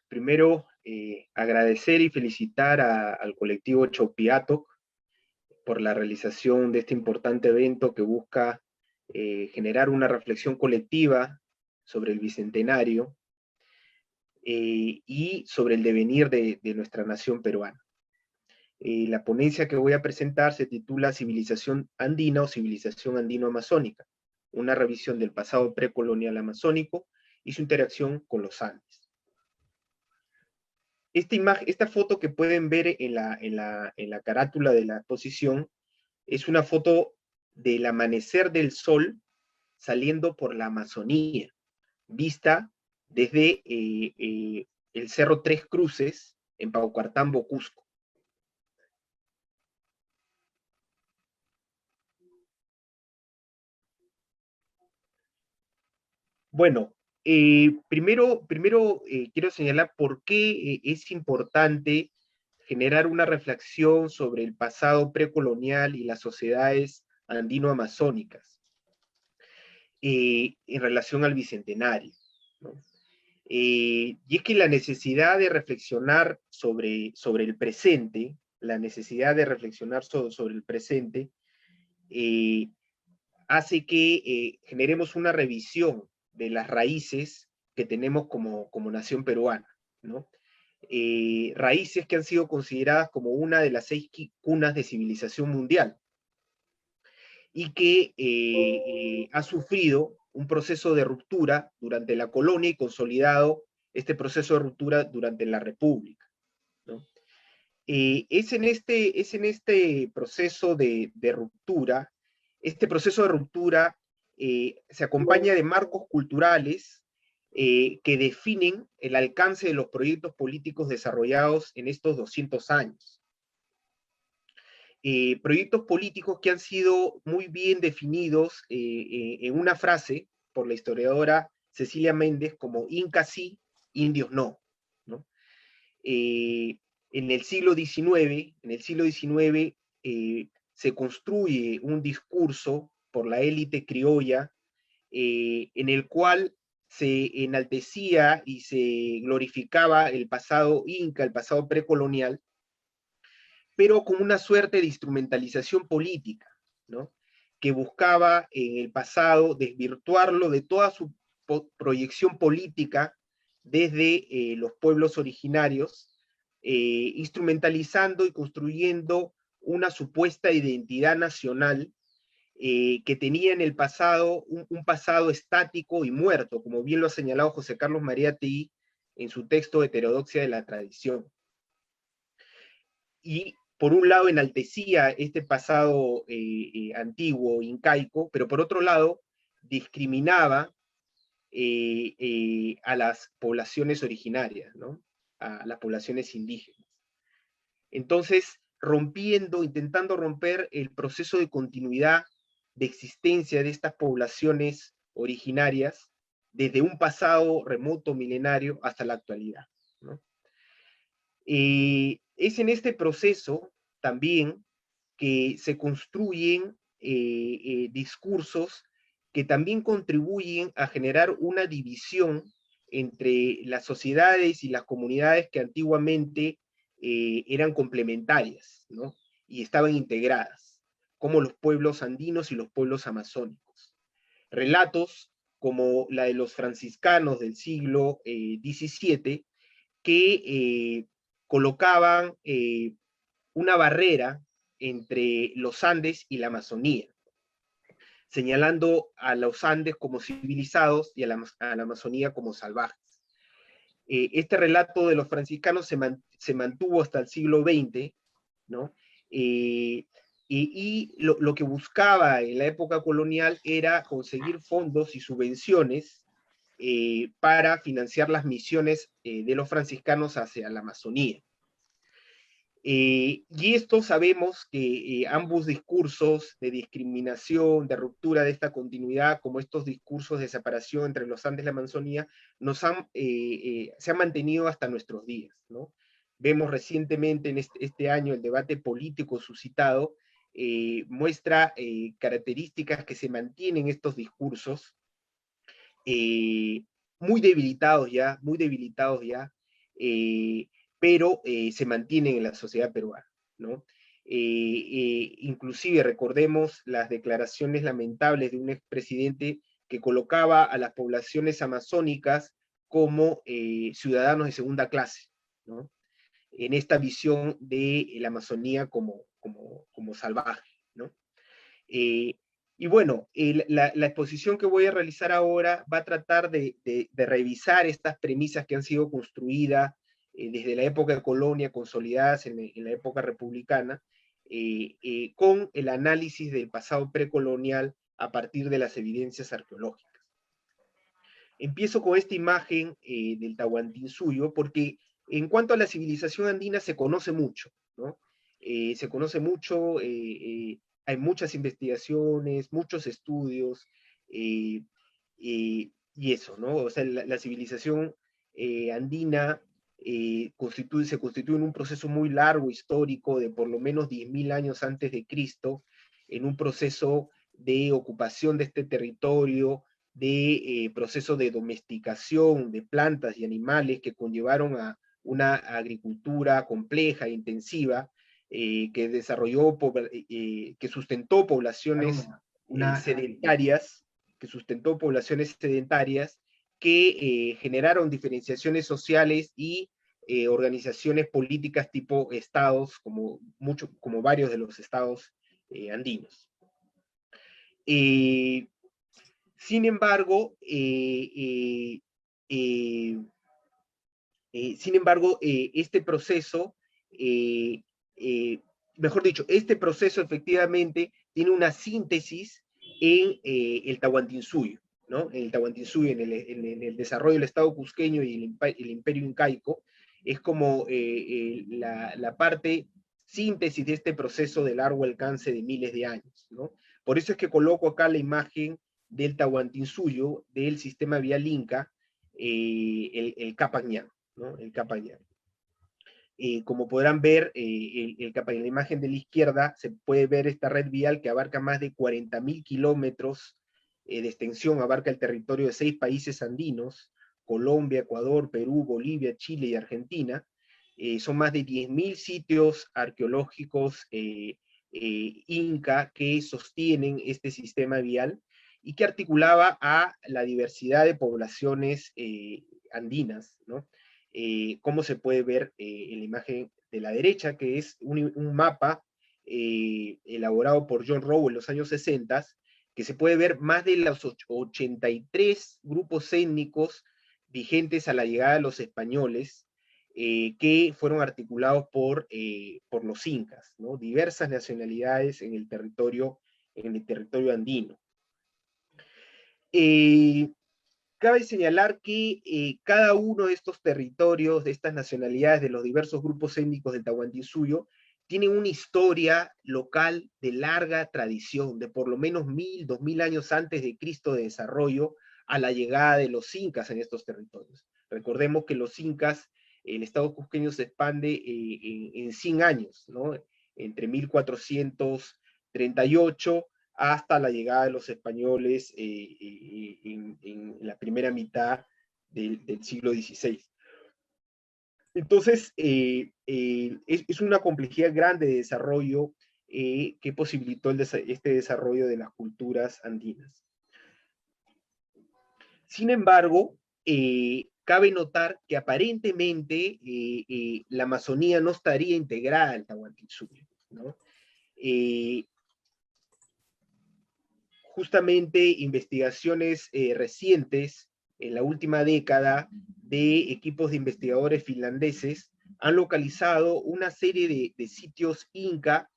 Primero, agradecer y felicitar al colectivo Chopiato por la realización de este importante evento que busca generar una reflexión colectiva sobre el Bicentenario y sobre el devenir de nuestra nación peruana. La ponencia que voy a presentar se titula Civilización andina o Civilización andino-amazónica, una revisión del pasado precolonial amazónico y su interacción con los Andes. Esta foto que pueden ver en la carátula de la exposición es una foto del amanecer del sol saliendo por la Amazonía, vista desde el Cerro Tres Cruces en Paucartambo, Cusco. Bueno, primero quiero señalar por qué es importante generar una reflexión sobre el pasado precolonial y las sociedades andino-amazónicas en relación al Bicentenario, ¿no? Y es que la necesidad de reflexionar sobre el presente, sobre el presente, hace que generemos una revisión de las raíces que tenemos como nación peruana, ¿no? Raíces que han sido consideradas como una de las 6 cunas de civilización mundial y que ha sufrido un proceso de ruptura durante la colonia y consolidado este proceso de ruptura durante la República, ¿no? Es en este proceso de ruptura, se acompaña de marcos culturales que definen el alcance de los proyectos políticos desarrollados en estos 200 años. Proyectos políticos que han sido muy bien definidos en una frase por la historiadora Cecilia Méndez como Incas sí, indios no, ¿no? En el siglo XIX se construye un discurso por la élite criolla en el cual se enaltecía y se glorificaba el pasado inca, el pasado precolonial, pero con una suerte de instrumentalización política, ¿no? Que buscaba en el pasado desvirtuarlo de toda su proyección política desde los pueblos originarios, instrumentalizando y construyendo una supuesta identidad nacional que tenía en el pasado un pasado estático y muerto, como bien lo ha señalado José Carlos Mariátegui en su texto Heterodoxia de la Tradición. Y por un lado enaltecía este pasado antiguo, incaico, pero por otro lado discriminaba a las poblaciones originarias, ¿no? A las poblaciones indígenas. Entonces, intentando romper el proceso de continuidad de existencia de estas poblaciones originarias desde un pasado remoto, milenario, hasta la actualidad, ¿no? Es en este proceso también que se construyen discursos que también contribuyen a generar una división entre las sociedades y las comunidades que antiguamente eran complementarias, ¿no? Y estaban integradas, como los pueblos andinos y los pueblos amazónicos. Relatos como la de los franciscanos del siglo XVII, que colocaban una barrera entre los Andes y la Amazonía, señalando a los Andes como civilizados y a la Amazonía como salvajes. Este relato de los franciscanos se mantuvo hasta el siglo XX, ¿no? Y lo que buscaba en la época colonial era conseguir fondos y subvenciones para financiar las misiones de los franciscanos hacia la Amazonía. Y esto sabemos que ambos discursos de discriminación, de ruptura de esta continuidad, como estos discursos de separación entre los Andes y la Amazonía, se han mantenido hasta nuestros días, ¿no? Vemos recientemente en este año el debate político suscitado, muestra características que se mantienen estos discursos, muy debilitados ya, pero se mantienen en la sociedad peruana, ¿no? Inclusive recordemos las declaraciones lamentables de un expresidente que colocaba a las poblaciones amazónicas como ciudadanos de segunda clase, ¿no? En esta visión de la Amazonía como salvaje, ¿no? Y bueno, la exposición que voy a realizar ahora va a tratar de revisar estas premisas que han sido construidas desde la época de colonia, consolidadas en la época republicana, con el análisis del pasado precolonial a partir de las evidencias arqueológicas. Empiezo con esta imagen del Tahuantinsuyo, porque en cuanto a la civilización andina se conoce mucho, ¿no? Se conoce mucho, hay muchas investigaciones, muchos estudios, y eso, ¿no? O sea, la civilización andina se constituye en un proceso muy largo, histórico, de por lo menos 10.000 años antes de Cristo, en un proceso de ocupación de este territorio, de proceso de domesticación de plantas y animales que conllevaron a una agricultura compleja e intensiva, que desarrolló, que sustentó poblaciones sedentarias, que generaron diferenciaciones sociales y organizaciones políticas tipo estados, como varios de los estados andinos. Sin embargo, este proceso, mejor dicho, este proceso efectivamente tiene una síntesis en el Tahuantinsuyo, ¿no? En el Tahuantinsuyo, en el desarrollo del Estado cusqueño y el Imperio Incaico, es como la parte síntesis de este proceso de largo alcance de miles de años, ¿no? Por eso es que coloco acá la imagen del Tahuantinsuyo, del sistema vial Inca, el Capañán, ¿no? El Capañán. Como podrán ver, en la imagen de la izquierda se puede ver esta red vial que abarca más de 40.000 kilómetros de extensión, abarca el territorio de 6 países andinos: Colombia, Ecuador, Perú, Bolivia, Chile y Argentina. Son más de 10.000 sitios arqueológicos inca que sostienen este sistema vial y que articulaba a la diversidad de poblaciones andinas, ¿no? Como se puede ver en la imagen de la derecha, que es un mapa elaborado por John Rowe en los años 60, que se puede ver más de los 83 grupos étnicos vigentes a la llegada de los españoles, que fueron articulados por los incas, ¿no? Diversas nacionalidades en el territorio andino. Cabe señalar que cada uno de estos territorios, de estas nacionalidades, de los diversos grupos étnicos del Tahuantinsuyo, tienen una historia local de larga tradición, de por lo menos 1.000, 2.000 años antes de Cristo de desarrollo, a la llegada de los incas en estos territorios. Recordemos que los incas, el estado cusqueño se expande en 100 años, ¿no? Entre 1438 hasta la llegada de los españoles en la primera mitad del siglo XVI. Entonces, es una complejidad grande de desarrollo que posibilitó este desarrollo de las culturas andinas. Sin embargo, cabe notar que aparentemente la Amazonía no estaría integrada al Tahuantinsuyo, ¿no? Justamente investigaciones recientes, en la última década, de equipos de investigadores finlandeses, han localizado una serie de sitios inca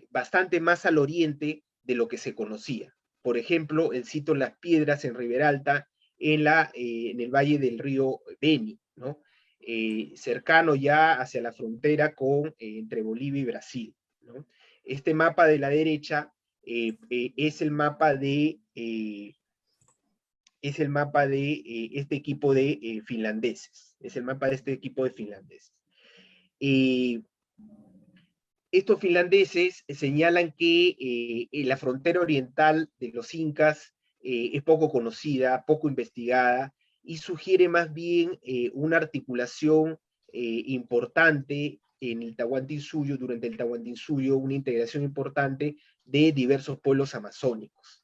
bastante más al oriente de lo que se conocía. Por ejemplo, el sitio Las Piedras en Riberalta, en el valle del río Beni, ¿no? Cercano ya hacia la frontera entre Bolivia y Brasil, ¿no? Este mapa de la derecha es el mapa de este equipo de finlandeses. Es el mapa de este equipo de finlandeses. Estos finlandeses señalan que la frontera oriental de los incas es poco conocida, poco investigada, y sugiere más bien una articulación importante en el Tahuantinsuyo, durante el Tahuantinsuyo, una integración importante de diversos pueblos amazónicos.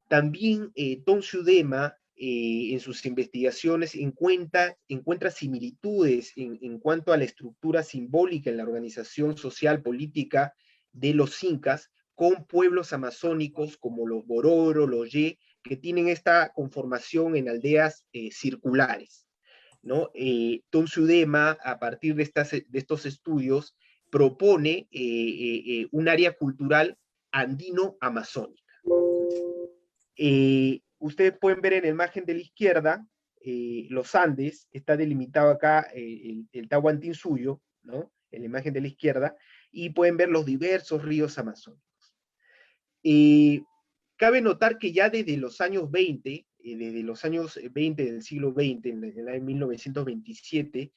También Toncio Dema, en sus investigaciones, encuentra similitudes en cuanto a la estructura simbólica en la organización social política de los incas con pueblos amazónicos como los Bororo, los Ye, que tienen esta conformación en aldeas circulares, ¿no? Toncio Dema, a partir de estos estudios, propone un área cultural andino-amazónica. Ustedes pueden ver en la imagen de la izquierda, los Andes, está delimitado acá el Tahuantinsuyo, ¿no? En la imagen de la izquierda, y pueden ver los diversos ríos amazónicos. Cabe notar que ya desde los años 20, desde los años 20 del siglo XX, en el año 1927,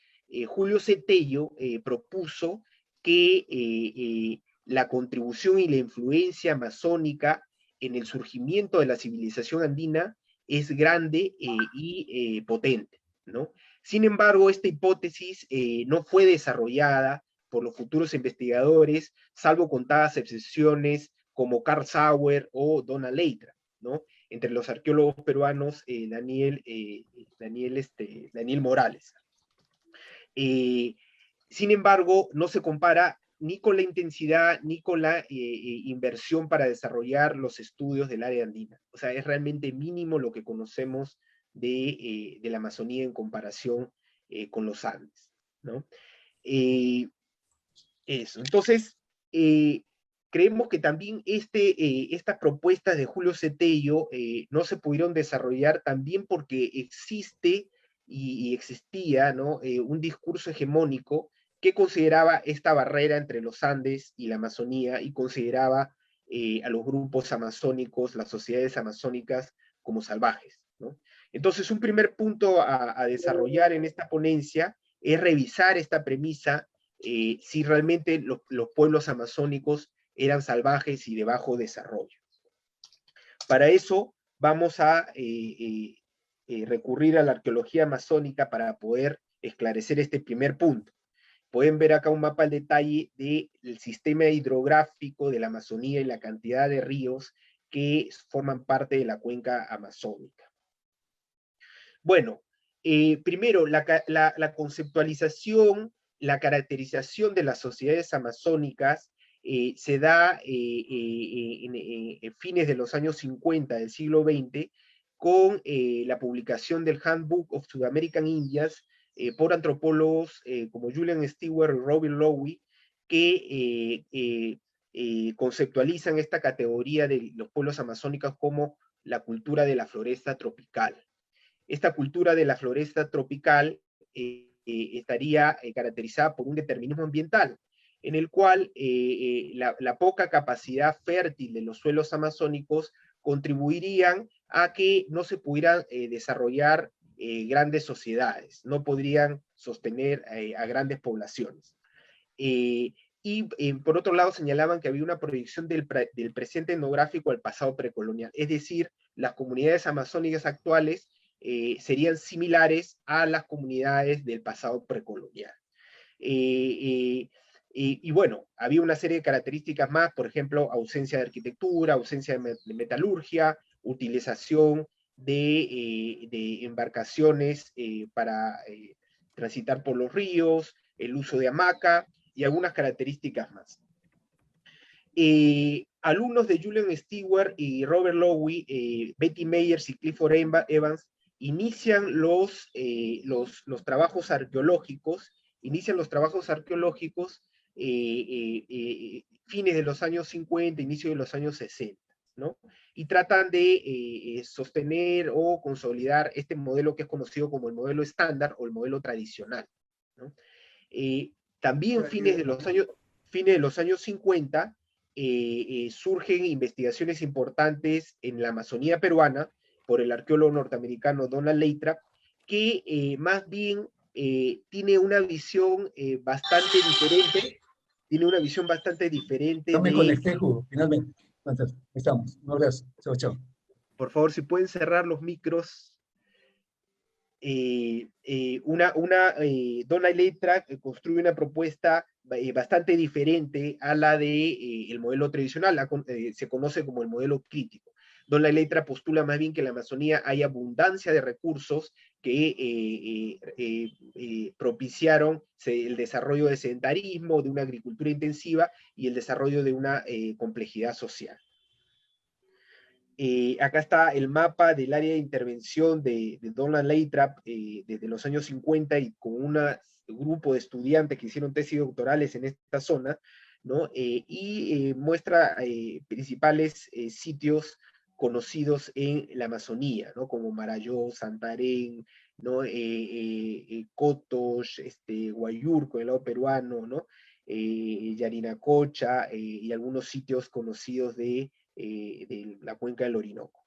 Julio C. Tello propuso que la contribución y la influencia amazónica en el surgimiento de la civilización andina es grande y potente, ¿no? Sin embargo, esta hipótesis no fue desarrollada por los futuros investigadores, salvo contadas excepciones como Carl Sauer o Donald Leitra, ¿no? Entre los arqueólogos peruanos, Daniel Morales. Sin embargo, no se compara ni con la intensidad ni con la inversión para desarrollar los estudios del área andina. O sea, es realmente mínimo lo que conocemos de la Amazonía en comparación con los Andes, ¿no? Eso. Entonces, creemos que también estas propuestas de Julio Cetello no se pudieron desarrollar también porque existe y existía, ¿no? Un discurso hegemónico que consideraba esta barrera entre los Andes y la Amazonía y consideraba a los grupos amazónicos, las sociedades amazónicas, como salvajes, ¿no? Entonces, un primer punto a desarrollar en esta ponencia es revisar esta premisa, si realmente los pueblos amazónicos eran salvajes y de bajo desarrollo. Para eso vamos a recurrir a la arqueología amazónica para poder esclarecer este primer punto. Pueden ver acá un mapa al detalle del sistema hidrográfico de la Amazonía y la cantidad de ríos que forman parte de la cuenca amazónica. Bueno, primero, la conceptualización, la caracterización de las sociedades amazónicas se da en fines de los años 50 del siglo XX con la publicación del Handbook of South American Indians por antropólogos como Julian Stewart y Robin Lowy, que conceptualizan esta categoría de los pueblos amazónicos como la cultura de la floresta tropical. Esta cultura de la floresta tropical estaría caracterizada por un determinismo ambiental, en el cual la poca capacidad fértil de los suelos amazónicos contribuirían a que no se pudieran desarrollar grandes sociedades, no podrían sostener a grandes poblaciones. Y por otro lado señalaban que había una proyección del presente etnográfico al pasado precolonial, es decir, las comunidades amazónicas actuales serían similares a las comunidades del pasado precolonial. Y bueno, había una serie de características más, por ejemplo, ausencia de arquitectura, ausencia de metalurgia, utilización de embarcaciones para transitar por los ríos, el uso de hamaca y algunas características más. Alumnos de Julian Stewart y Robert Lowy, Betty Meyers y Clifford Evans, inician los trabajos arqueológicos, fines de los años 50, inicio de los años 60, ¿no? Y tratan de sostener o consolidar este modelo que es conocido como el modelo estándar o el modelo tradicional, ¿no? También fines de los años 50 surgen investigaciones importantes en la Amazonía peruana por el arqueólogo norteamericano Donald Leitra, que más bien tiene una visión bastante diferente. No me conecté, Hugo, finalmente. Estamos. Un abrazo. Chao, chao. Por favor, si pueden cerrar los micros. Donna Electra construye una propuesta bastante diferente a la de el modelo tradicional, se conoce como el modelo crítico. Donna Electra postula más bien que en la Amazonía hay abundancia de recursos que propiciaron el desarrollo de sedentarismo, de una agricultura intensiva y el desarrollo de una complejidad social. Acá está el mapa del área de intervención de Donald Lathrop desde los años 50 y con un grupo de estudiantes que hicieron tesis doctorales en esta zona, ¿no? Muestra principales sitios conocidos en la Amazonía, ¿no? Como Marayó, Santarém, ¿no? Cotos, Guayurco, el lado peruano, ¿no? Yarinacocha y algunos sitios conocidos de la cuenca del Orinoco.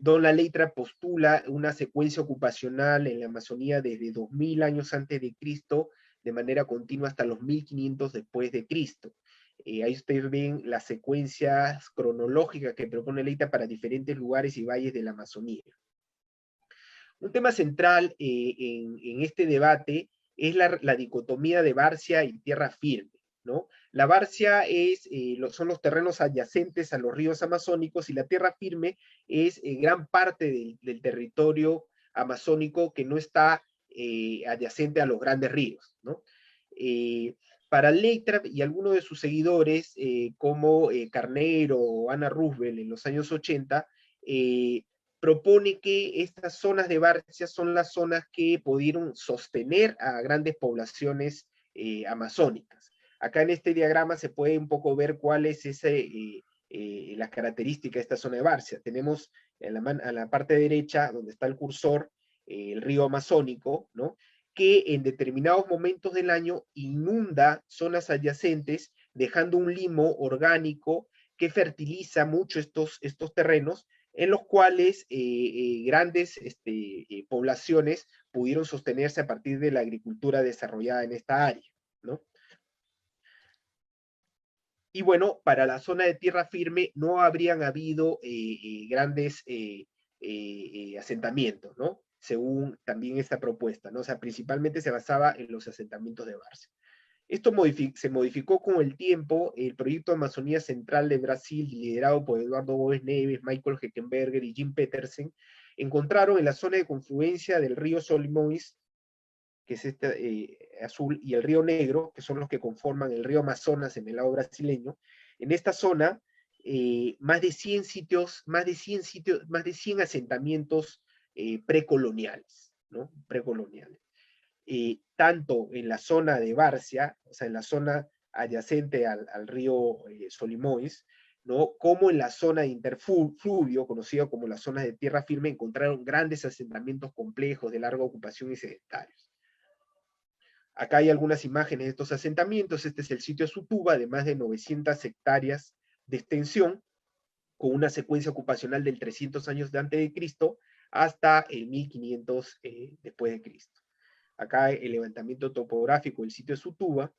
Donna Lathrop postula una secuencia ocupacional en la Amazonía desde 2000 años antes de Cristo, de manera continua hasta los 1500 después de Cristo. Ahí ustedes ven las secuencias cronológicas que propone Lathrop para diferentes lugares y valles de la Amazonía. Un tema central en este debate es la dicotomía de Barcia y tierra firme, ¿no? La Barcia son los terrenos adyacentes a los ríos amazónicos y la tierra firme es gran parte del territorio amazónico que no está adyacente a los grandes ríos, ¿no? Para Lathrop y algunos de sus seguidores, como Carneiro o Anna Roosevelt en los años 80, propone que estas zonas de Barcia son las zonas que pudieron sostener a grandes poblaciones amazónicas. Acá en este diagrama se puede un poco ver cuál es las características de esta zona de Barcia. Tenemos a la parte derecha, donde está el cursor, el río Amazónico, ¿no? Que en determinados momentos del año inunda zonas adyacentes, dejando un limo orgánico que fertiliza mucho estos terrenos, en los cuales grandes poblaciones pudieron sostenerse a partir de la agricultura desarrollada en esta área, ¿no? Y bueno, para la zona de tierra firme no habrían habido grandes asentamientos, ¿no? Según también esta propuesta, ¿no? O sea, principalmente se basaba en los asentamientos de Barcia. Esto se modificó con el tiempo. El proyecto Amazonía Central de Brasil, liderado por Eduardo Boes Neves, Michael Heckenberger y Jim Petersen, encontraron en la zona de confluencia del río Solimões, que es azul, y el río Negro, que son los que conforman el río Amazonas en el lado brasileño. En esta zona, más de 100 asentamientos precoloniales, ¿no? Precoloniales. Tanto en la zona de Barcia, o sea, en la zona adyacente al río Solimões, ¿no? Como en la zona de interfluvio, conocida como la zona de tierra firme, encontraron grandes asentamientos complejos de larga ocupación y sedentarios. Acá hay algunas imágenes de estos asentamientos. Este es el sitio de Sutuba, de más de 900 hectáreas de extensión, con una secuencia ocupacional del 300 años de antes de Cristo hasta el 1500 después de Cristo. Acá el levantamiento topográfico del sitio de Sutuba,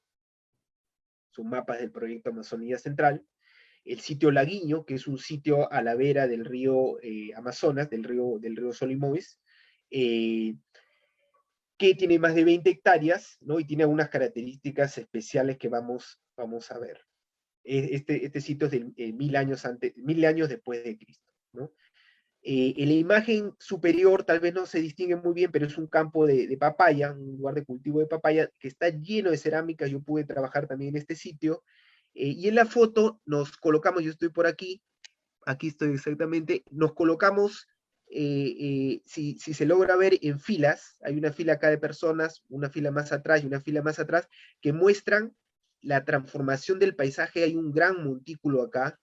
son mapas del proyecto Amazonía Central. El sitio Laguiño, que es un sitio a la vera del río Amazonas, del río Solimões, que tiene más de 20 hectáreas, ¿no? Y tiene algunas características especiales que vamos a ver. Este sitio es de 1000 años después de Cristo, ¿no? En la imagen superior tal vez no se distingue muy bien, pero es un campo de papaya, un lugar de cultivo de papaya que está lleno de cerámica. Yo pude trabajar también en este sitio. Y en la foto nos colocamos, yo estoy por aquí estoy exactamente, nos colocamos, si se logra ver en filas, hay una fila acá de personas, una fila más atrás y una fila más atrás, que muestran la transformación del paisaje. Hay un gran montículo acá,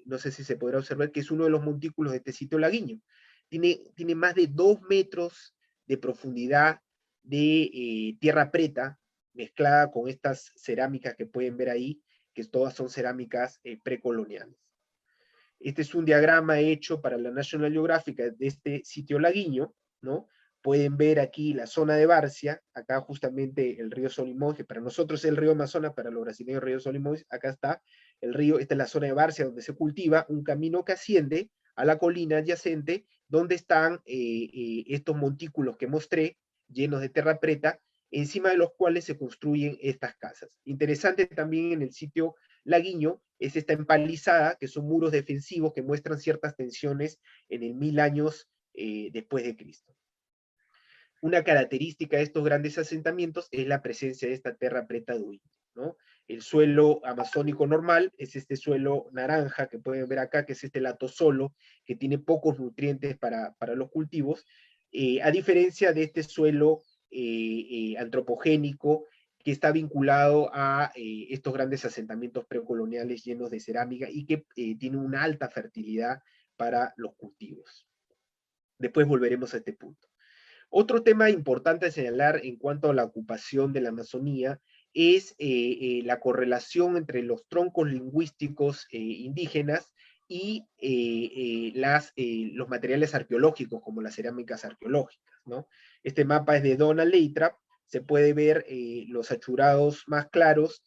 no sé si se podrá observar, que es uno de los montículos de este sitio Laguiño. Tiene más de 2 metros de profundidad de tierra preta, mezclada con estas cerámicas que pueden ver ahí, que todas son cerámicas precoloniales. Este es un diagrama hecho para la National Geographic de este sitio Laguiño, ¿no? Pueden ver aquí la zona de Barcia, acá justamente el río Solimões, que para nosotros es el río Amazonas, para los brasileños el río Solimões. Acá está el río, esta es la zona de Barcia donde se cultiva, un camino que asciende a la colina adyacente, donde están estos montículos que mostré, llenos de terra preta, encima de los cuales se construyen estas casas. Interesante también en el sitio Laguiño es esta empalizada, que son muros defensivos que muestran ciertas tensiones en el 1000 años después de Cristo. Una característica de estos grandes asentamientos es la presencia de esta terra preta duina, ¿no? El suelo amazónico normal es este suelo naranja que pueden ver acá, que es este latosolo, que tiene pocos nutrientes para los cultivos, a diferencia de este suelo antropogénico que está vinculado a estos grandes asentamientos precoloniales llenos de cerámica y que tiene una alta fertilidad para los cultivos. Después volveremos a este punto. Otro tema importante a señalar en cuanto a la ocupación de la Amazonía es la correlación entre los troncos lingüísticos indígenas y los materiales arqueológicos, como las cerámicas arqueológicas, ¿no? Este mapa es de Donald Lathrop, se puede ver los achurados más claros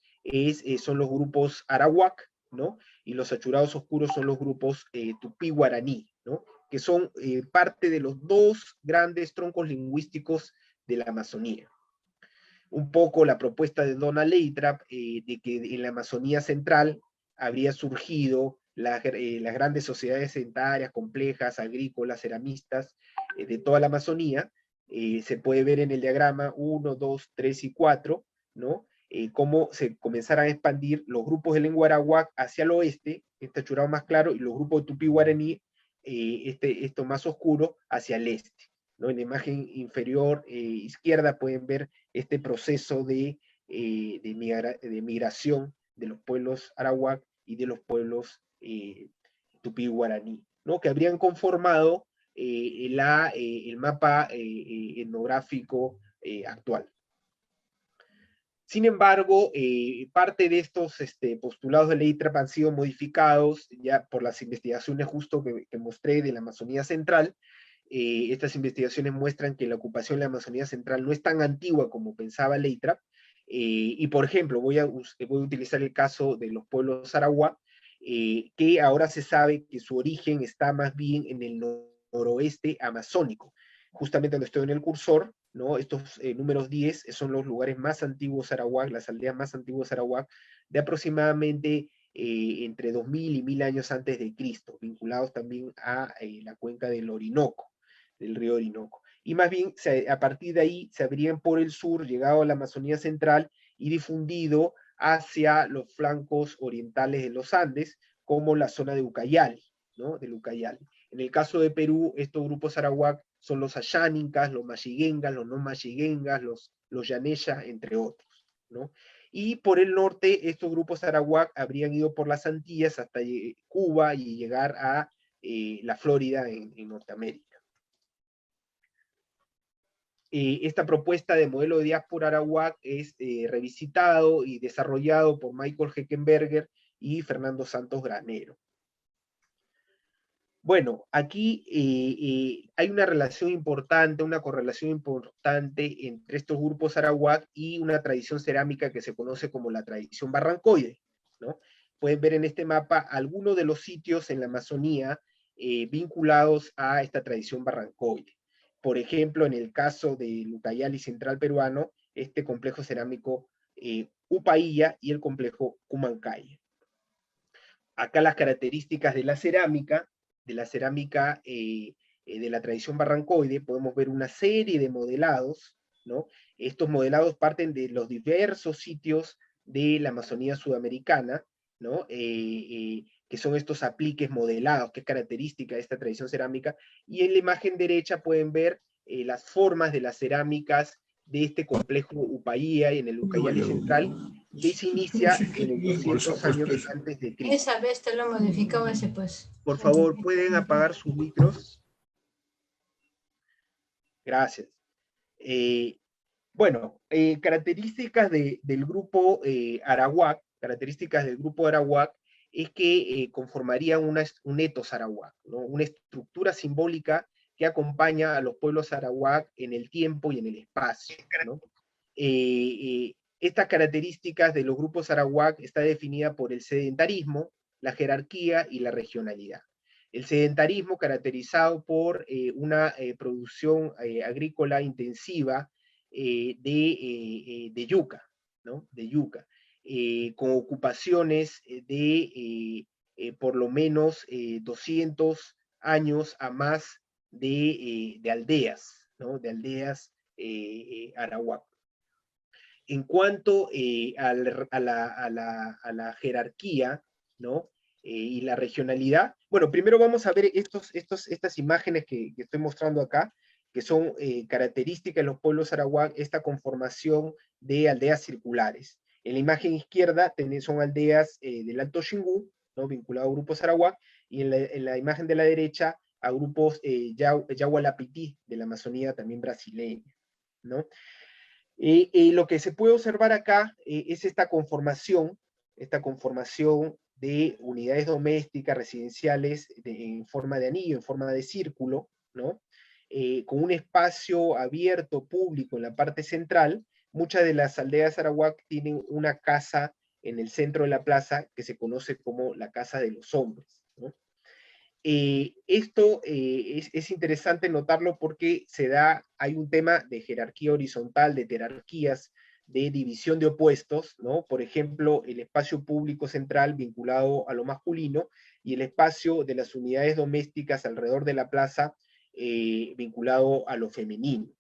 son los grupos arawak, ¿no? Y los achurados oscuros son los grupos tupí-guaraní, ¿no? Que son parte de los dos grandes troncos lingüísticos de la Amazonía. Un poco la propuesta de Donald Lathrop de que en la Amazonía central habría surgido las grandes sociedades sedentarias, complejas, agrícolas, ceramistas de toda la Amazonía. Se puede ver en el diagrama 1, 2, 3 y 4, ¿no? Cómo se comenzaron a expandir los grupos de lengua arawak hacia el oeste, este achurado más claro, y los grupos de tupí-guaraní, esto más oscuro, hacia el este, ¿no? En la imagen inferior izquierda pueden ver este proceso de migración de los pueblos arawak y de los pueblos tupí-guaraní, ¿no? Que habrían conformado el mapa etnográfico actual. Sin embargo, parte de estos postulados de Lathrop han sido modificados ya por las investigaciones justo que mostré de la Amazonía Central. Estas investigaciones muestran que la ocupación de la Amazonía Central no es tan antigua como pensaba Lathrop, y por ejemplo, voy a utilizar el caso de los pueblos arawak, que ahora se sabe que su origen está más bien en el noroeste amazónico. Justamente donde estoy en el cursor, ¿no? Estos números 10 son los lugares más antiguos arawak, las aldeas más antiguas arawak, de aproximadamente entre 2000 y 1000 años antes de Cristo, vinculados también a la cuenca del Orinoco, del río Orinoco. Y más bien, a partir de ahí, se habrían por el sur llegado a la Amazonía Central y difundido hacia los flancos orientales de los Andes, como la zona de Ucayali, ¿no? Del Ucayali. En el caso de Perú, estos grupos arawak son los ayánicas, los mashiguengas, los no mashiguengas, los yanesha, entre otros, ¿no? Y por el norte, estos grupos arawak habrían ido por las Antillas hasta Cuba y llegar a la Florida en Norteamérica. Esta propuesta de modelo de diáspora arawak es revisitado y desarrollado por Michael Heckenberger y Fernando Santos Granero. Bueno, aquí hay una relación importante, una correlación importante entre estos grupos arawak y una tradición cerámica que se conoce como la tradición barrancoide, ¿no? Pueden ver en este mapa algunos de los sitios en la Amazonía vinculados a esta tradición barrancoide. Por ejemplo, en el caso del Ucayali central peruano, este complejo cerámico Upailla y el complejo Cumancaya. Acá las características de la cerámica de la tradición barrancoide, podemos ver una serie de modelados, ¿no? Estos modelados parten de los diversos sitios de la Amazonía sudamericana, ¿no? Que son estos apliques modelados, que es característica de esta tradición cerámica, y en la imagen derecha pueden ver las formas de las cerámicas de este complejo Upaía en el Ucayali central, que se inicia en el 200 años antes de Cristo. Esa vez te lo modificaba ese, pues. Por favor, ¿pueden apagar sus micros? Gracias. Bueno, características del grupo arawak, es que conformarían un etos arawak, ¿no? Una estructura simbólica que acompaña a los pueblos arawak en el tiempo y en el espacio, ¿no? Estas características de los grupos arawak está definida por el sedentarismo, la jerarquía y la regionalidad. El sedentarismo caracterizado por una producción agrícola intensiva de yuca, ¿no? De yuca, con ocupaciones por lo menos 200 años a más de aldeas, ¿no? De aldeas arawak. En cuanto a la jerarquía, ¿no? Y la regionalidad, bueno, primero vamos a ver estas imágenes que estoy mostrando acá, que son características de los pueblos arawak, esta conformación de aldeas circulares. En la imagen izquierda son aldeas del Alto Xingu, ¿no? Vinculado a grupos arawak, y en la imagen de la derecha a grupos Yagualapití, de la Amazonía también brasileña, ¿no? Lo que se puede observar acá es esta conformación de unidades domésticas, residenciales, en forma de anillo, en forma de círculo, ¿no? Con un espacio abierto, público en la parte central. Muchas de las aldeas arawak tienen una casa en el centro de la plaza que se conoce como la Casa de los Hombres, ¿no? Esto es interesante notarlo porque hay un tema de jerarquía horizontal, de jerarquías, de división de opuestos, ¿no? Por ejemplo, el espacio público central vinculado a lo masculino y el espacio de las unidades domésticas alrededor de la plaza vinculado a lo femenino.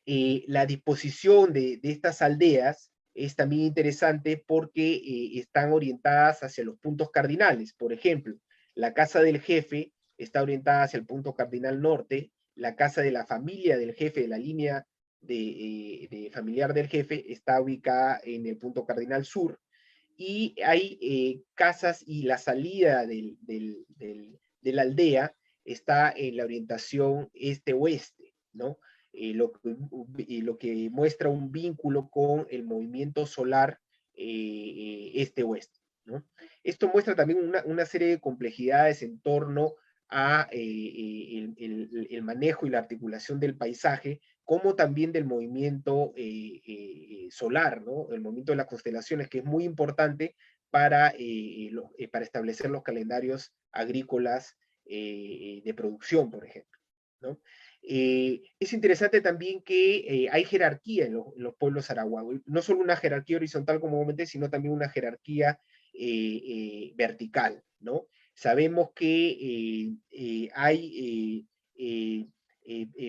La disposición de estas aldeas es también interesante porque están orientadas hacia los puntos cardinales. Por ejemplo, la casa del jefe está orientada hacia el punto cardinal norte, la casa de la familia del jefe, de la línea de familiar del jefe, está ubicada en el punto cardinal sur, y hay casas y la salida de la aldea está en la orientación este-oeste, ¿no? Lo que muestra un vínculo con el movimiento solar este-oeste, ¿no? Esto muestra también una serie de complejidades en torno a el manejo y la articulación del paisaje, como también del movimiento solar, ¿no? El movimiento de las constelaciones, que es muy importante para establecer los calendarios agrícolas de producción, por ejemplo, ¿no? Es interesante también que hay jerarquía en los pueblos arawak, no solo una jerarquía horizontal como comenté, sino también una jerarquía vertical, ¿no? Sabemos que hay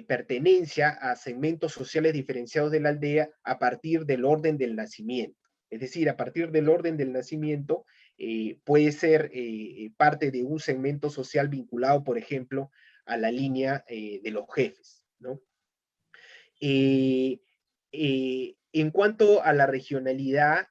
pertenencia a segmentos sociales diferenciados de la aldea a partir del orden del nacimiento. Es decir, a partir del orden del nacimiento puede ser parte de un segmento social vinculado, por ejemplo, a la línea de los jefes, ¿no? En cuanto a la regionalidad,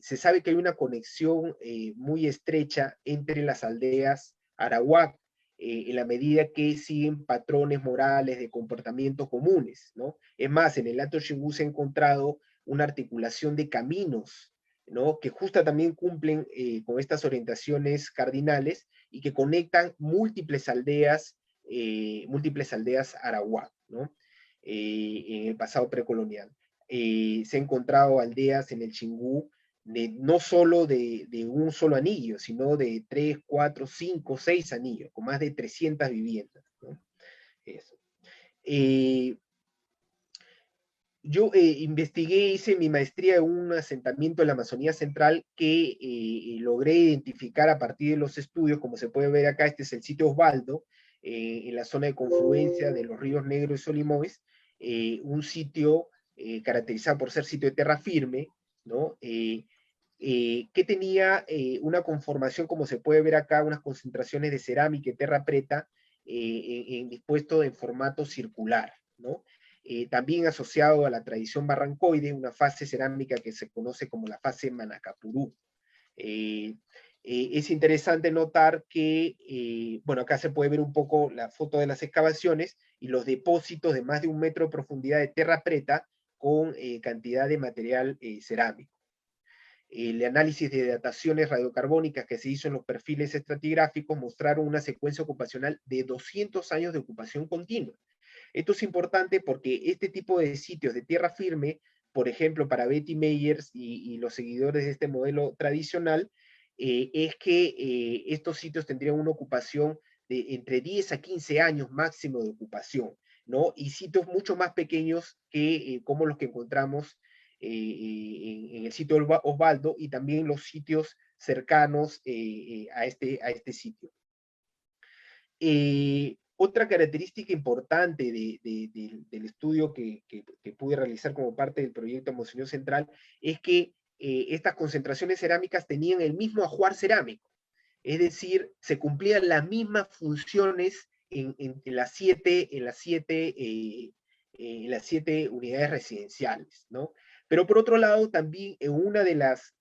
se sabe que hay una conexión muy estrecha entre las aldeas arawak, en la medida que siguen patrones morales de comportamiento comunes, ¿no? Es más, en el Alto Xingu se ha encontrado una articulación de caminos, ¿no? Que justo también cumplen con estas orientaciones cardinales y que conectan múltiples aldeas arawak, ¿no? En el pasado precolonial. Se han encontrado aldeas en el Xingu no solo de un solo anillo, sino de 3, 4, 5, 6 anillos, con más de 300 viviendas, ¿no? Eso. Yo investigué, hice mi maestría en un asentamiento en la Amazonía Central que logré identificar a partir de los estudios, como se puede ver acá. Este es el sitio Osvaldo, en la zona de confluencia de los ríos Negro y Solimoes, un sitio caracterizado por ser sitio de tierra firme, ¿no? Que tenía una conformación, como se puede ver acá, unas concentraciones de cerámica y tierra preta dispuesto en formato circular, ¿no? También asociado a la tradición barrancoide, una fase cerámica que se conoce como la fase Manacapurú. Es interesante notar que, bueno, acá se puede ver un poco la foto de las excavaciones y los depósitos de más de 1 metro de profundidad de tierra preta con cantidad de material cerámico. El análisis de dataciones radiocarbónicas que se hizo en los perfiles estratigráficos mostraron una secuencia ocupacional de 200 años de ocupación continua. Esto es importante porque este tipo de sitios de tierra firme, por ejemplo, para Betty Meyers y los seguidores de este modelo tradicional, es que estos sitios tendrían una ocupación de entre 10 a 15 años máximo de ocupación, ¿no? Y sitios mucho más pequeños que como los que encontramos en el sitio Osvaldo y también los sitios cercanos a este sitio. Otra característica importante del estudio que pude realizar como parte del proyecto Monseñor Central es que estas concentraciones cerámicas tenían el mismo ajuar cerámico, es decir, se cumplían las mismas funciones en las siete unidades residenciales, ¿no? Pero por otro lado, también en una de las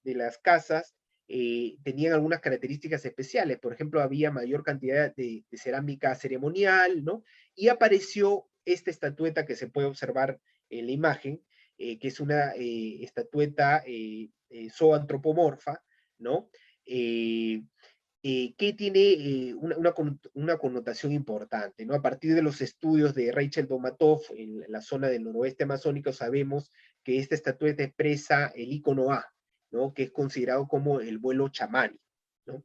casas tenían algunas características especiales. Por ejemplo, había mayor cantidad de cerámica ceremonial, ¿no? Y apareció esta estatueta que se puede observar en la imagen, que es una estatueta zoantropomorfa, ¿no? Que tiene una connotación importante, ¿no? A partir de los estudios de Rachel Domatov en la zona del noroeste amazónico, sabemos que esta estatueta expresa el icono A, ¿no? Que es considerado como el vuelo chamánico, ¿no?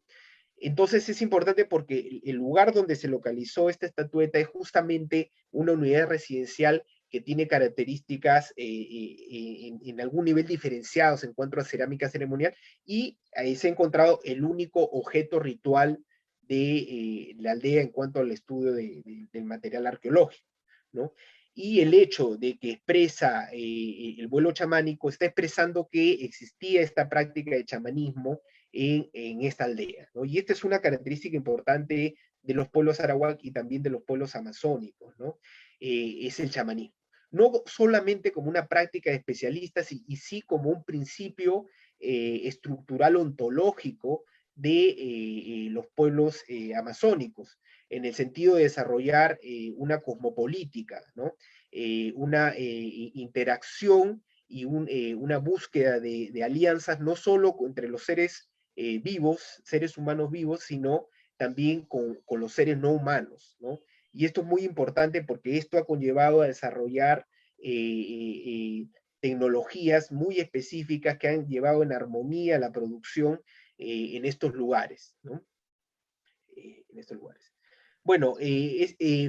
Entonces es importante porque el lugar donde se localizó esta estatueta es justamente una unidad residencial que tiene características en algún nivel diferenciados en cuanto a cerámica ceremonial, y ahí se ha encontrado el único objeto ritual de la aldea en cuanto al estudio del material arqueológico, ¿no? Y el hecho de que expresa el vuelo chamánico está expresando que existía esta práctica de chamanismo en esta aldea, ¿no? Y esta es una característica importante de los pueblos arawak y también de los pueblos amazónicos, ¿no? Es el chamanismo. No solamente como una práctica de especialistas, y sí como un principio estructural ontológico de los pueblos amazónicos, en el sentido de desarrollar una cosmopolítica, ¿no? Una interacción y una búsqueda de alianzas, no solo entre los seres vivos, seres humanos vivos, sino también con los seres no humanos, ¿no? Y esto es muy importante porque esto ha conllevado a desarrollar tecnologías muy específicas que han llevado en armonía la producción en estos lugares, ¿no? En estos lugares. Bueno,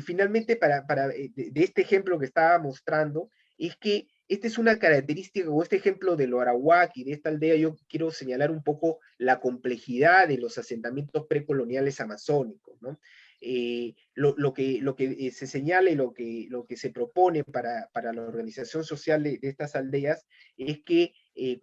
finalmente de este ejemplo que estaba mostrando, es que esta es una característica, o este ejemplo de lo arawak y de esta aldea, yo quiero señalar un poco la complejidad de los asentamientos precoloniales amazónicos, ¿no? Lo que se señala y lo que se propone para la organización social de estas aldeas es que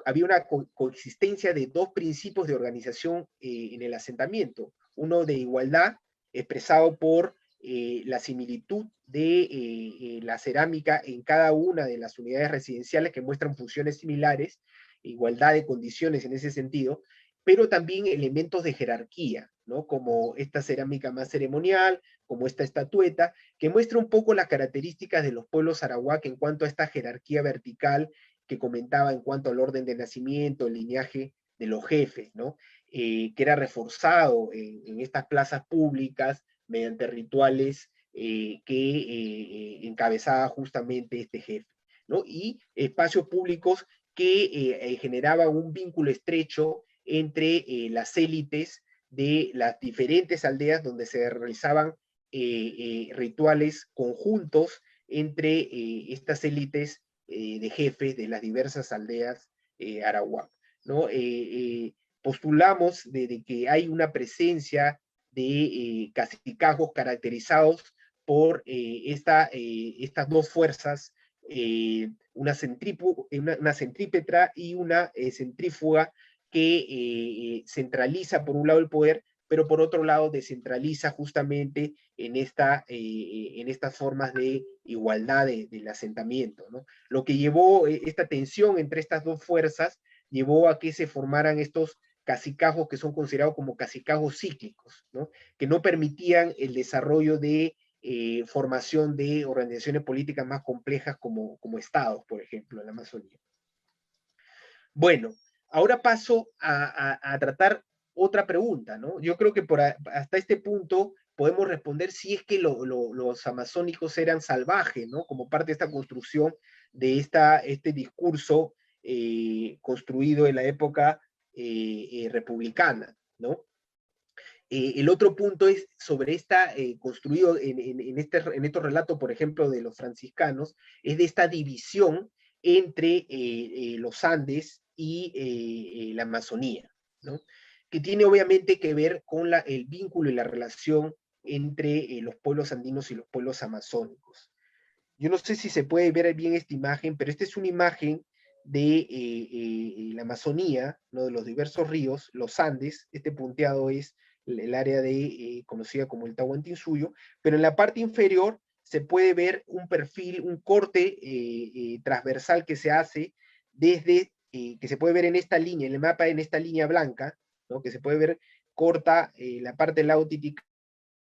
había una coexistencia de dos principios de organización en el asentamiento, uno de igualdad, expresado por la similitud de la cerámica en cada una de las unidades residenciales que muestran funciones similares, igualdad de condiciones en ese sentido, pero también elementos de jerarquía, ¿no? Como esta cerámica más ceremonial, como esta estatueta, que muestra un poco las características de los pueblos arawak en cuanto a esta jerarquía vertical que comentaba en cuanto al orden de nacimiento, el lineaje de los jefes, ¿no? Que era reforzado en estas plazas públicas mediante rituales que encabezaba justamente este jefe, ¿no? Y espacios públicos que generaban un vínculo estrecho entre las élites de las diferentes aldeas donde se realizaban rituales conjuntos entre estas élites de jefes de las diversas aldeas arawak, ¿no? Postulamos de que hay una presencia de cacicazgos caracterizados por estas dos fuerzas, una centrípetra y una centrífuga que centraliza por un lado el poder, pero por otro lado descentraliza justamente en estas formas de igualdad del asentamiento, ¿no? Lo que llevó esta tensión entre estas dos fuerzas, llevó a que se formaran estos cacicazgos que son considerados como cacicazgos cíclicos, ¿no? Que no permitían el desarrollo de formación de organizaciones políticas más complejas como estados, por ejemplo, en la Amazonía. Bueno, ahora paso a tratar otra pregunta, ¿no? Yo creo que hasta este punto podemos responder si es que los amazónicos eran salvajes, ¿no? Como parte de esta construcción de este discurso construido en la época republicana, ¿no? El otro punto es sobre esta, construido en estos relatos, por ejemplo, de los franciscanos, es de esta división entre los Andes y la Amazonía, ¿no? Que tiene obviamente que ver con el vínculo y la relación entre los pueblos andinos y los pueblos amazónicos. Yo no sé si se puede ver bien esta imagen, pero esta es una imagen de la Amazonía, ¿no? De los diversos ríos, los Andes. Este punteado es el área conocida como el Tahuantinsuyo, pero en la parte inferior se puede ver un perfil, un corte transversal que se hace desde, que se puede ver en esta línea, en el mapa, en esta línea blanca, ¿no? Que se puede ver corta la parte del lago Titicaca,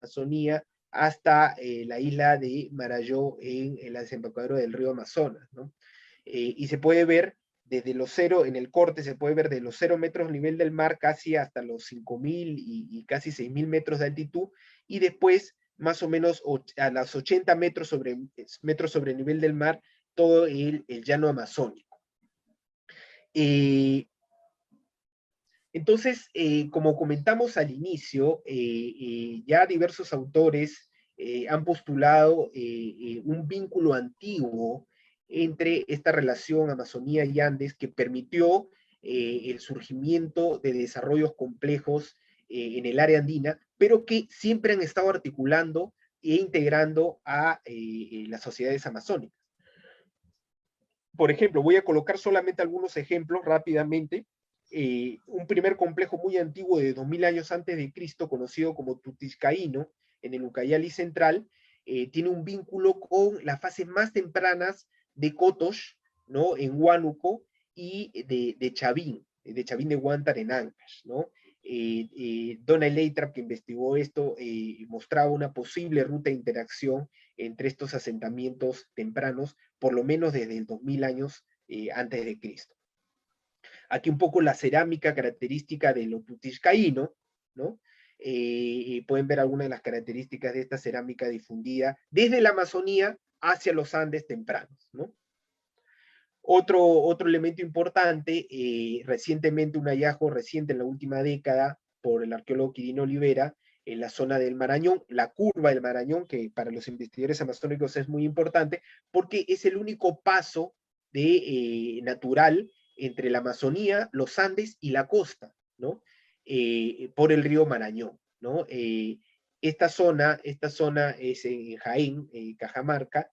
Amazonía, hasta la isla de Marayó en la desembocadura del río Amazonas, ¿no? Y se puede ver desde los cero, en el corte se puede ver de los 0 metros nivel del mar casi hasta los 5.000 y casi 6.000 metros de altitud, y después más o menos a los 80 metros sobre el nivel del mar, todo el llano amazónico. Entonces, como comentamos al inicio, ya diversos autores han postulado un vínculo antiguo entre esta relación Amazonía y Andes que permitió el surgimiento de desarrollos complejos en el área andina, pero que siempre han estado articulando e integrando a las sociedades amazónicas. Por ejemplo, voy a colocar solamente algunos ejemplos rápidamente. Un primer complejo muy antiguo de 2000 años antes de Cristo, conocido como Tutiscaíno, en el Ucayali Central, tiene un vínculo con las fases más tempranas de Cotox, ¿no? En Huánuco, y de Chavín de Huántar en Ancash, ¿no? Donald Lathrop, que investigó esto, mostraba una posible ruta de interacción entre estos asentamientos tempranos, por lo menos desde el 2000 años antes de Cristo. Aquí un poco la cerámica característica de lo tutiscaíno, ¿no? Pueden ver algunas de las características de esta cerámica difundida desde la Amazonía hacia los Andes tempranos, ¿no? Otro elemento importante, recientemente un hallazgo reciente en la última década por el arqueólogo Quirino Olivera, en la zona del Marañón, la curva del Marañón, que para los investigadores amazónicos es muy importante, porque es el único paso natural entre la Amazonía, los Andes y la costa, ¿no? Por el río Marañón, ¿no? Esta zona es en Jaén, Cajamarca,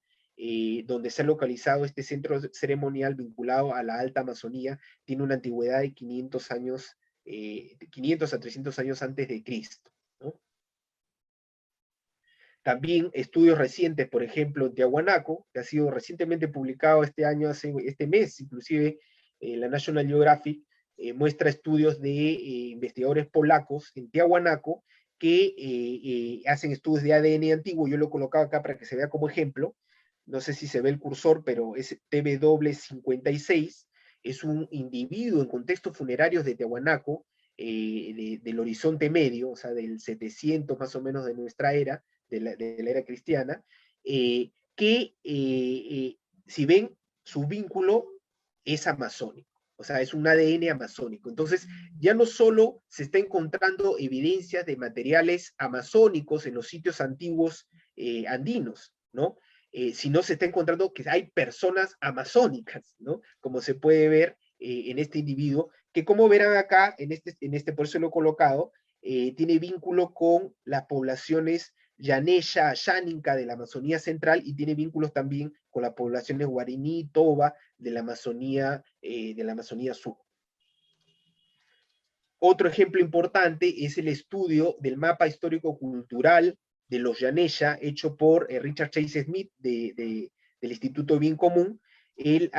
donde se ha localizado este centro ceremonial vinculado a la Alta Amazonía, tiene una antigüedad de 500 años, 500 a 300 años antes de Cristo, ¿no? También estudios recientes, por ejemplo, en Tiahuanaco, que ha sido recientemente publicado este año, este mes, inclusive la National Geographic muestra estudios de investigadores polacos en Tiahuanaco que hacen estudios de ADN antiguo. Yo lo he colocado acá para que se vea como ejemplo. No sé si se ve el cursor, pero es TW56, es un individuo en contextos funerarios de Tiahuanaco, del Horizonte Medio, o sea, del 700 más o menos de nuestra era, de la era cristiana, que si ven, su vínculo es amazónico, o sea, es un ADN amazónico. Entonces, ya no solo se está encontrando evidencias de materiales amazónicos en los sitios antiguos andinos, ¿no? Sino se está encontrando que hay personas amazónicas, ¿no? Como se puede ver en este individuo, que como verán acá, por eso lo he colocado, tiene vínculo con las poblaciones Yanesha, Yaninka de la Amazonía Central, y tiene vínculos también con las poblaciones Guariní, Toba de la Amazonía Sur. Otro ejemplo importante es el estudio del mapa histórico-cultural de los Yanesha, hecho por Richard Chase Smith del Instituto Bien Común. Él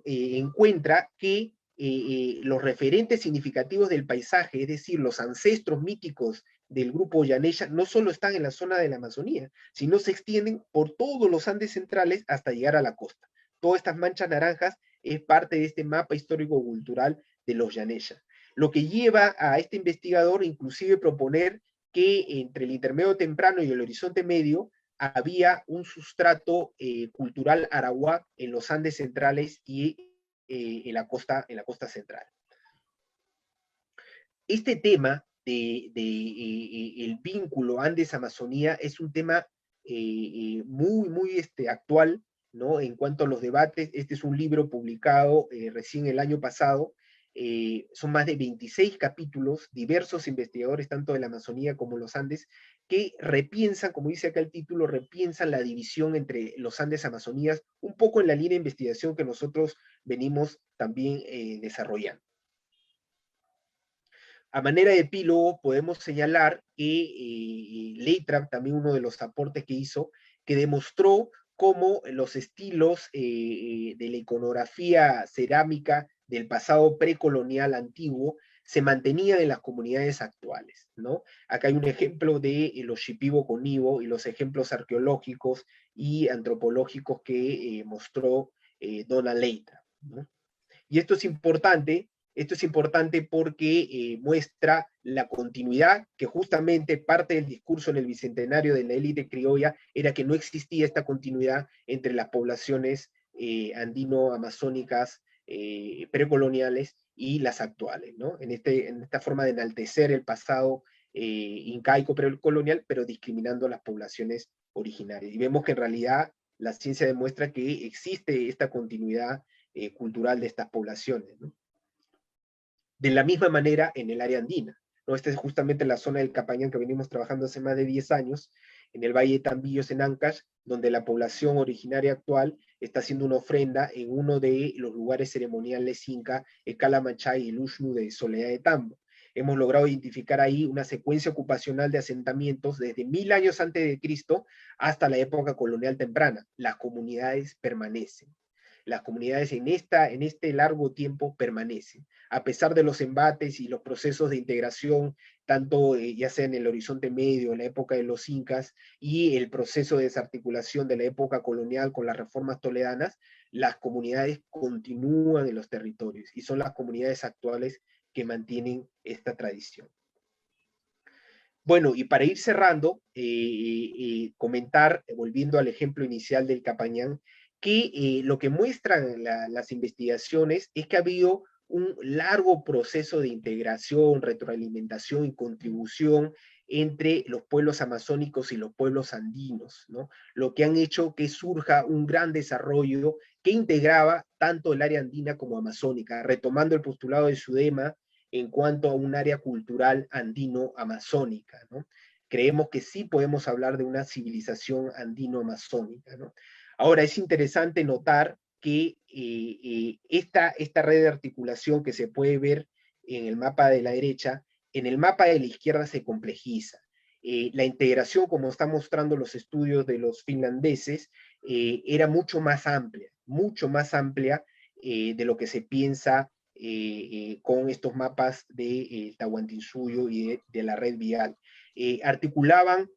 encuentra que los referentes significativos del paisaje, es decir, los ancestros míticos del grupo Yanesha, no solo están en la zona de la Amazonía, sino se extienden por todos los Andes centrales hasta llegar a la costa. Todas estas manchas naranjas es parte de este mapa histórico-cultural de los Yanesha, lo que lleva a este investigador inclusive proponer que entre el intermedio temprano y el horizonte medio había un sustrato cultural arawak en los Andes centrales y en la costa central. Este tema el vínculo Andes-Amazonía es un tema muy actual, ¿no? En cuanto a los debates. Este es un libro publicado recién el año pasado. Son más de 26 capítulos, diversos investigadores, tanto de la Amazonía como los Andes, que repiensan, como dice acá el título, repiensan la división entre los Andes y Amazonías, un poco en la línea de investigación que nosotros venimos también desarrollando. A manera de epílogo podemos señalar que Leitrap, también uno de los aportes que hizo, que demostró cómo los estilos de la iconografía cerámica del pasado precolonial antiguo se mantenían en las comunidades actuales, ¿no? Acá hay un ejemplo de los Shipibo con Ibo y los ejemplos arqueológicos y antropológicos que mostró Donald Leitrap, ¿no? Y esto es importante porque muestra la continuidad, que justamente parte del discurso en el bicentenario de la élite criolla era que no existía esta continuidad entre las poblaciones andino-amazónicas precoloniales y las actuales, ¿no? En esta forma de enaltecer el pasado incaico precolonial, pero discriminando a las poblaciones originarias. Y vemos que en realidad la ciencia demuestra que existe esta continuidad cultural de estas poblaciones, ¿no? De la misma manera en el área andina, ¿no? Esta es justamente la zona del Capañán que venimos trabajando hace más de 10 años, en el Valle de Tambillos, en Ancash, donde la población originaria actual está haciendo una ofrenda en uno de los lugares ceremoniales inca, el Calamachay y el Uxnu de Soledad de Tambo. Hemos logrado identificar ahí una secuencia ocupacional de asentamientos desde 1000 años antes de Cristo hasta la época colonial temprana. Las comunidades permanecen. Las comunidades en este largo tiempo permanecen, a pesar de los embates y los procesos de integración, tanto ya sea en el Horizonte Medio, en la época de los incas, y el proceso de desarticulación de la época colonial con las reformas toledanas. Las comunidades continúan en los territorios y son las comunidades actuales que mantienen esta tradición. Bueno, y para ir cerrando, comentar, volviendo al ejemplo inicial del Capañán, que lo que muestran las investigaciones es que ha habido un largo proceso de integración, retroalimentación y contribución entre los pueblos amazónicos y los pueblos andinos, ¿no? Lo que han hecho que surja un gran desarrollo que integraba tanto el área andina como amazónica, retomando el postulado de Sudema en cuanto a un área cultural andino-amazónica, ¿no? Creemos que sí podemos hablar de una civilización andino-amazónica, ¿no? Ahora, es interesante notar que esta red de articulación que se puede ver en el mapa de la derecha, en el mapa de la izquierda se complejiza. La integración, como están mostrando los estudios de los finlandeses, era mucho más amplia de lo que se piensa con estos mapas de Tahuantinsuyo y de la red vial. Articulaban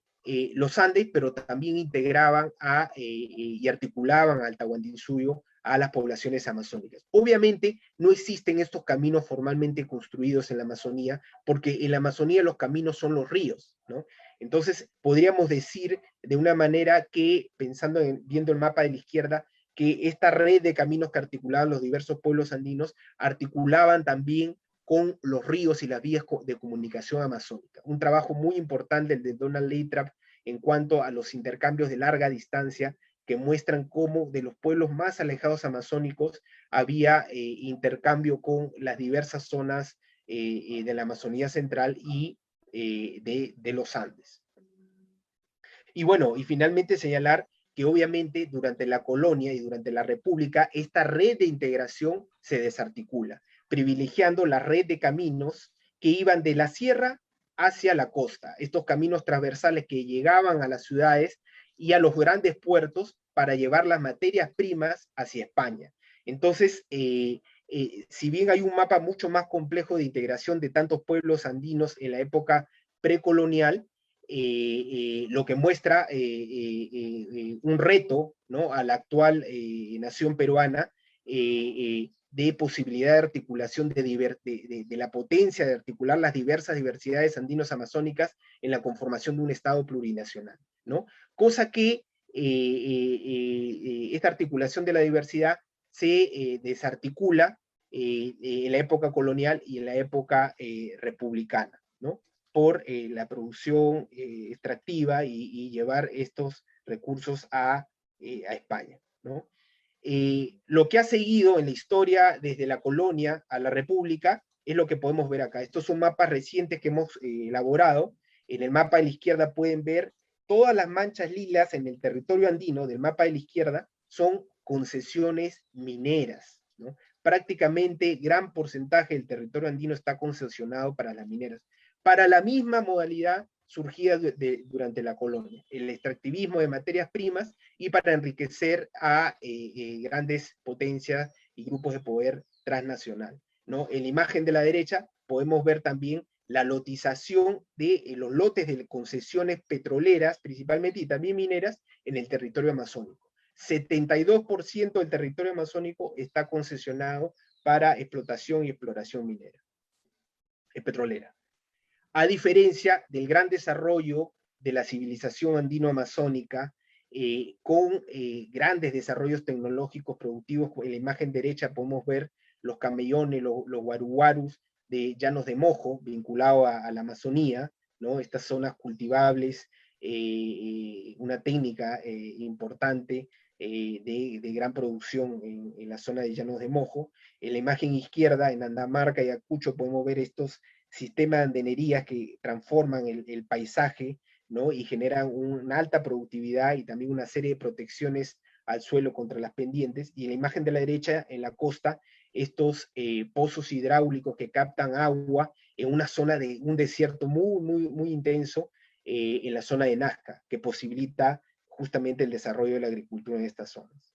los Andes, pero también integraban y articulaban al Tahuantinsuyo a las poblaciones amazónicas. Obviamente no existen estos caminos formalmente construidos en la Amazonía, porque en la Amazonía los caminos son los ríos, ¿no? Entonces podríamos decir de una manera que, viendo el mapa de la izquierda, que esta red de caminos que articulaban los diversos pueblos andinos articulaban también con los ríos y las vías de comunicación amazónica. Un trabajo muy importante el de Donald Leitrap en cuanto a los intercambios de larga distancia que muestran cómo de los pueblos más alejados amazónicos había intercambio con las diversas zonas de la Amazonía central y de los Andes. Y bueno, y finalmente señalar que obviamente durante la colonia y durante la república esta red de integración se desarticula, privilegiando la red de caminos que iban de la sierra hacia la costa, estos caminos transversales que llegaban a las ciudades y a los grandes puertos para llevar las materias primas hacia España. Entonces, si bien hay un mapa mucho más complejo de integración de tantos pueblos andinos en la época precolonial, lo que muestra un reto, ¿no?, a la actual nación peruana de posibilidad de articulación de la potencia de articular las diversas diversidades andinos-amazónicas en la conformación de un Estado plurinacional, ¿no? Cosa que esta articulación de la diversidad se desarticula en la época colonial y en la época republicana, ¿no? por la producción extractiva y llevar estos recursos a España, ¿no? Lo que ha seguido en la historia desde la colonia a la república es lo que podemos ver acá. Estos son mapas recientes que hemos elaborado. En el mapa de la izquierda pueden ver todas las manchas lilas en el territorio andino del mapa de la izquierda son concesiones mineras, ¿no? Prácticamente gran porcentaje del territorio andino está concesionado para las mineras, para la misma modalidad surgida durante la colonia, el extractivismo de materias primas y para enriquecer a grandes potencias y grupos de poder transnacional, ¿no? En la imagen de la derecha podemos ver también la lotización de los lotes de concesiones petroleras, principalmente, y también mineras, en el territorio amazónico. 72% del territorio amazónico está concesionado para explotación y exploración minera, petrolera. A diferencia del gran desarrollo de la civilización andino-amazónica, con grandes desarrollos tecnológicos productivos. En la imagen derecha podemos ver los camellones, los guaruguarus de llanos de mojo, vinculado a la Amazonía, ¿no? Estas zonas cultivables, una técnica importante de gran producción en la zona de llanos de mojo. En la imagen izquierda, en Andamarca y Acucho, podemos ver estos sistemas de andenerías que transforman el paisaje, ¿no? Y generan una alta productividad y también una serie de protecciones al suelo contra las pendientes. Y en la imagen de la derecha, en la costa, estos pozos hidráulicos que captan agua en una zona de un desierto muy intenso, en la zona de Nazca, que posibilita justamente el desarrollo de la agricultura en estas zonas.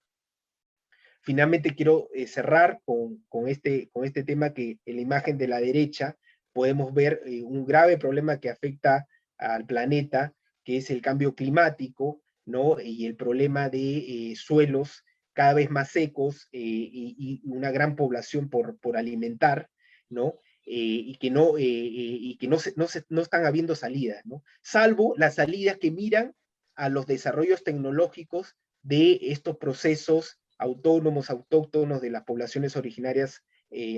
Finalmente quiero cerrar con este tema que en la imagen de la derecha podemos ver un grave problema que afecta al planeta, que es el cambio climático, ¿no? Y el problema de suelos cada vez más secos y una gran población por alimentar, ¿no? Y que no están habiendo salidas, ¿no? Salvo las salidas que miran a los desarrollos tecnológicos de estos procesos autónomos, autóctonos de las poblaciones originarias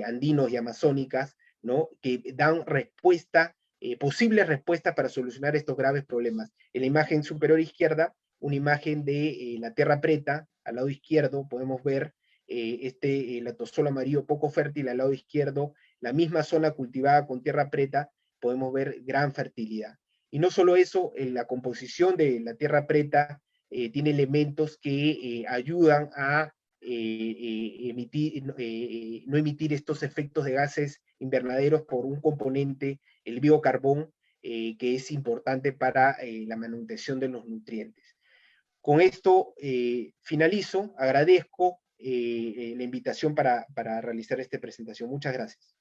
andinos y amazónicas, ¿no? Que dan respuesta, posibles respuestas para solucionar estos graves problemas. En la imagen superior izquierda, una imagen de la tierra preta, al lado izquierdo podemos ver el atosol amarillo poco fértil, al lado izquierdo, la misma zona cultivada con tierra preta, podemos ver gran fertilidad. Y no solo eso, la composición de la tierra preta tiene elementos que ayudan a no emitir estos efectos de gases invernaderos por un componente, el biocarbón, que es importante para la manutención de los nutrientes. Con esto finalizo, agradezco la invitación para realizar esta presentación. Muchas gracias.